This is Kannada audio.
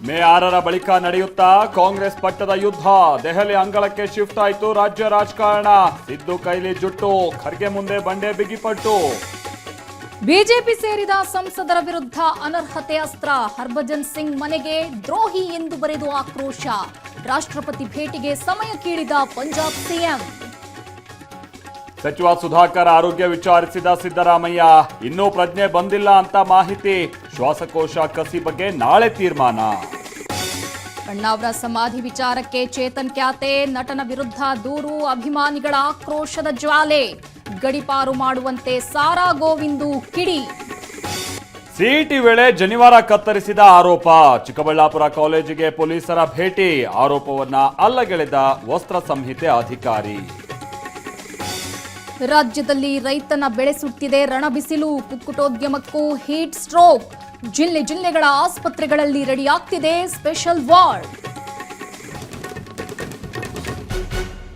ಮೇ 6ರ ಬಳಿಕ ನಡೆಯುತ್ತಾ ಕಾಂಗ್ರೆಸ್ ಪಟ್ಟದ ಯುದ್ಧ. ದೆಹಲಿ ಅಂಗಳಕ್ಕೆ ಶಿಫ್ಟ್ ಆಯಿತು ರಾಜ್ಯ ರಾಜಕಾರಣ. ಸಿದ್ದು ಕೈಲಿ ಜುಟ್ಟು, ಖರ್ಗೆ ಮುಂದೆ ಬಂಡೆ ಬಿಗಿಪಟ್ಟು. ಬಿಜೆಪಿ ಸೇರಿದ ಸಂಸದರ ವಿರುದ್ಧ ಅನರ್ಹತೆ ಅಸ್ತ್ರ. ಹರ್ಭಜನ್ ಸಿಂಗ್ ಮನೆಗೆ ದ್ರೋಹಿ ಎಂದು ಬರೆದು ಆಕ್ರೋಶ. ರಾಷ್ಟ್ರಪತಿ ಭೇಟಿಗೆ ಸಮಯ ಕೇಳಿದ ಪಂಜಾಬ್ ಸಿಎಂ. ಸಚಿವ ಸುಧಾಕರ್ ಆರೋಗ್ಯ ವಿಚಾರಿಸಿದ ಸಿದ್ದರಾಮಯ್ಯ. ಇನ್ನೂ ಪ್ರಜ್ಞೆ ಬಂದಿಲ್ಲ ಅಂತ ಮಾಹಿತಿ. ಶ್ವಾಸಕೋಶ ಕಸಿ ಬಗ್ಗೆ ನಾಳೆ ತೀರ್ಮಾನ. ಅಣ್ಣಾವ್ರ ಸಮಾಧಿ ವಿಚಾರಕ್ಕೆ ಚೇತನ್ ಕ್ಯಾತೆ. ನಟನ ವಿರುದ್ಧ ದೂರು, ಅಭಿಮಾನಿಗಳ ಆಕ್ರೋಶದ ಜ್ವಾಲೆ. ಗಡಿಪಾರು ಮಾಡುವಂತೆ ಸಾರಾ ಗೋವಿಂದು ಕಿಡಿ. ಸಿಇಟಿ ವೇಳೆ ಜನಿವಾರ ಕತ್ತರಿಸಿದ ಆರೋಪ. ಚಿಕ್ಕಬಳ್ಳಾಪುರ ಕಾಲೇಜಿಗೆ ಪೊಲೀಸರ ಭೇಟಿ. ಆರೋಪವನ್ನ ಅಲ್ಲಗೆಳೆದ ವಸ್ತ್ರ ಸಂಹಿತೆ ಅಧಿಕಾರಿ. ರಾಜ್ಯದಲ್ಲಿ ರೈತನ ಬೆಳೆ ಸುಟ್ಟಿದೆ ರಣಬಿಸಿಲು. ಕುಕ್ಕುಟೋದ್ಯಮಕ್ಕೂ ಹೀಟ್ ಸ್ಟ್ರೋಕ್. ಜಿಲ್ಲೆಗಳ ಆಸ್ಪತ್ರೆಗಳಲ್ಲಿ ರೆಡಿಯಾಗ್ತಿದೆ ಸ್ಪೆಷಲ್ ವಾರ್ಡ್.